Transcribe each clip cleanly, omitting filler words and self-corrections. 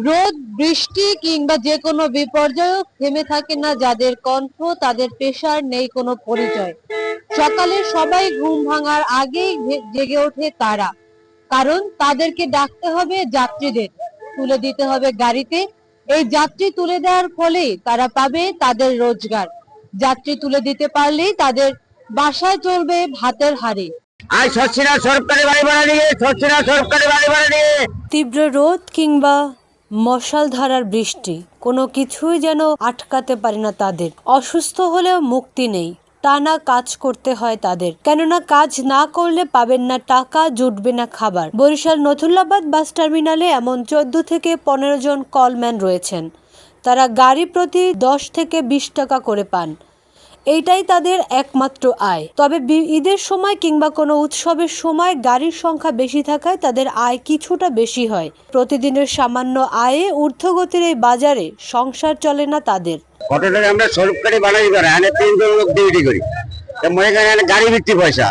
রোদ বৃষ্টি কিংবা যে কোনো বিপর্যয় থেমে থাকে না যাদের কণ্ঠ, তাদের পেশার নেই কোনো পরিচয়। সকালে সবাই ঘুম ভাঙার আগেই জেগে ওঠে তারা, কারণ তাদেরকে ডাকতে হবে যাত্রীদের, তুলে দিতে হবে গাড়িতে। এই যাত্রী তুলে দেওয়ার ফলেই তারা পাবে তাদের রোজগার। যাত্রী তুলে দিতে পারলেই তাদের বাসায় চলবে ভাতের হাঁড়ি। তীব্র রোদ কিংবা মশালধারার বৃষ্টি, কোনো কিছুই যেন আটকাতে পারে না তাদের। অসুস্থ হলেও মুক্তি নেই, টানা কাজ করতে হয় তাদের, কেননা কাজ না করলে পাবেন না টাকা, জুটবে না খাবার। বরিশাল নথুল্লাবাদ বাস টার্মিনালে এমন 14 থেকে 15 জন কলম্যান রয়েছেন। তারা গাড়ি প্রতি 10 থেকে 20 টাকা করে পান। এইটাই তাদের একমাত্র আয়। তবে ঈদের সময় কিংবা কোনো উৎসবের সময় গাড়ির সংখ্যা বেশি থাকায় তাদের আয় কিছুটা বেশি হয়। প্রতিদিনের সামান্য আয়ে ঊর্ধ্বগতির এই বাজারে সংসার চলে না তাদের। অটোটাকে আমরা সরকারি বানাই করে এখানে 3 জন লোক ডিউটি করি। মনে করেন গাড়ি ভিত্তি পয়সা,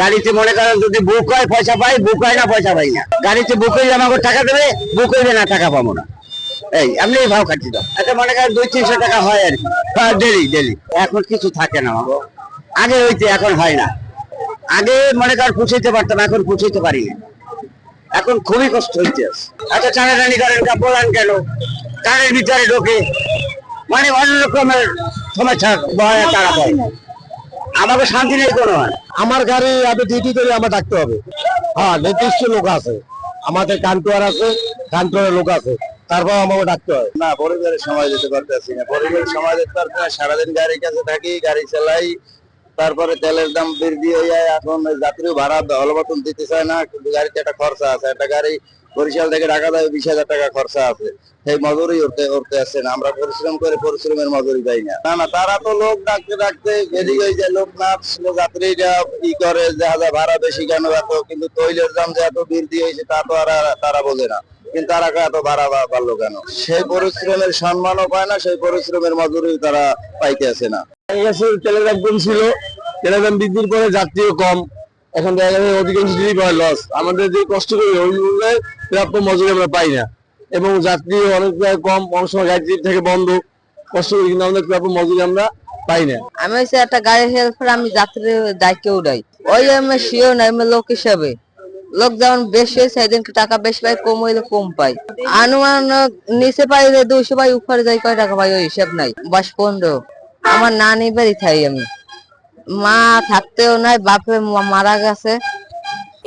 গাড়িতে মনে করেন যদি বুক হয় পয়সা পাই, বুক হয় না পয়সা পাই না। গাড়িতে বুক হইলে আমাকে টাকা দেবে, বুক হইলে না টাকা পাবো না। এই এমনি ভাব খাচ্ছি তো। আচ্ছা মনে করেন 200-300 টাকা হয় আর কি ডেলি। এখন কিছু থাকে না, আগে হইতে এখন হয় না। আগে মনে করেন পুষাইতে পারতাম, এখন পুষাইতে পারি না। এখন খুবই কষ্ট হইতে আছে। আচ্ছা টানাটানি করেন বলান কেন, কারের ভিতরে ঢোকে, মানে অন্য রকমের সমস্যা তারা পায়। আমাকে শান্তি নেই কোনো। আমার গাড়ি আমি ডিউটি করে আমার ডাকতে হবে। হ্যাঁ, নির্দিষ্ট লোক আছে, আমাদের কান্ট্রোয়ার আছে, কান্ট্রোয়ারের লোক আছে, তারপর আমাকে ডাকতে হয়। না, পরিবারের সময় দিতে পারতেছি না, পরিবারের সময় দিতে পারছি না। সারাদিন গাড়ির কাছে থাকি, গাড়ি চালাই, তারপরে তেলের দাম বৃদ্ধি হয়ে যায়। এখন যাত্রী ভাড়া অলবতন দিতে চায় না, কিন্তু গাড়িতে একটা খরচা আছে। একটা গাড়ি বরিশাল থেকে ঢাকা যায় 20,000 টাকা খরচা আছে, সেই মজুরি উঠতে আসছে না। আমরা পরিশ্রম করে পরিশ্রমের মজুরি পাই না। না তারা তো লোক ডাকতে এদিকে হয়ে যায়, লোক না যাত্রীরা ই করে জাহাজে ভাড়া বেশি কেন এত, কিন্তু তৈলের দাম যে এত বৃদ্ধি হয়েছে তা তো আর তারা বোঝে না। কিন্তু তারা এত ভাড়া বাড়লো কেন? সেই পরিশ্রমের সম্মানও পায় না, সেই পরিশ্রমের মজুরি তারা পাইতে আসে না। তেলের দাম কম ছিল, তেলের দাম বৃদ্ধির পরে যাত্রীও কম, এখন দেখা যাবে অধিকাংশ লস। আমাদের যে কষ্ট করি ওই মূল্যে প্রাপ্য মজুরি আমরা পাই না, এবং যাত্রী অনেক কম, অনেক সময় গাড়ি থেকে বন্ধ, কষ্ট করি কিন্তু আমাদের প্রাপ্য মজুরি আমরা পাই না। আমি হচ্ছে একটা গাড়ির হেল্পার, আমি যাত্রীর দায়িত্ব উঠাই। ওই আমি শিও না, আমি লোক হিসাবে, লোক যেমন বেশি হয় সেদিন টাকা বেশি পাই, কম হইলে কম পাই। আনুমান নিচে পাইলে 200 পাই, উপরে যাই কয় টাকা পাই ওই হিসাব নাই। 15 আমার নানি বাড়ি থাই আমি, মা থাকতেও নাই, বাপে মারা গেছে।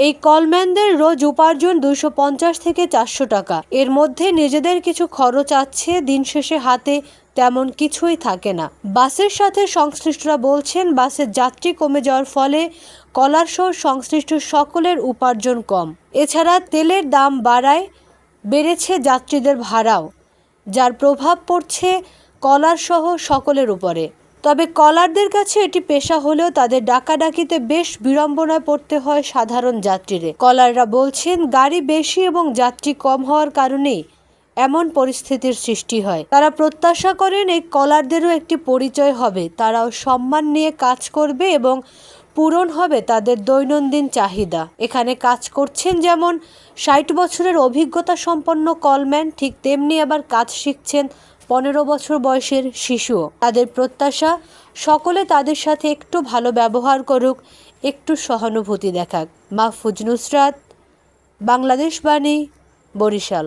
এই কলম্যানদের রোজ উপার্জন 250 থেকে 400 টাকা। এর মধ্যে নিজেদের কিছু খরচ আছে, দিন শেষে হাতে তেমন কিছুই থাকে না। বাসের সাথে সংশ্লিষ্টরা বলছেন, বাসের যাত্রী কমে যাওয়ার ফলে কলারসহ সংশ্লিষ্ট সকলের উপার্জন কম। এছাড়া তেলের দাম বাড়ায় বেড়েছে যাত্রীদের ভাড়াও, যার প্রভাব পড়ছে কলারসহ সকলের উপরে। তবে কলারদের কাছে এটি পেশা হলেও তাদের ডাকাডাকিতে বেশ বিড়ম্বনায় পড়তে হয় সাধারণ যাত্রীদের। কলাররা বলছেন, গাড়ি বেশি এবং যাত্রী কম হওয়ার কারণেই এমন পরিস্থিতির সৃষ্টি হয়। তারা প্রত্যাশা করেন এই কলারদেরও একটি পরিচয় হবে, তারাও সম্মান নিয়ে কাজ করবে এবং পূরণ হবে তাদের দৈনন্দিন চাহিদা। এখানে কাজ করছেন যেমন 60 বছরের অভিজ্ঞতা সম্পন্ন কলম্যান, ঠিক তেমনি আবার কাজ শিখছেন 15 বছর বয়সের শিশুও। তাদের প্রত্যাশা সকলে তাদের সাথে একটু ভালো ব্যবহার করুক, একটু সহানুভূতি দেখাক। মাহফুজ নুসরাত, বাংলাদেশ বাণী, বরিশাল।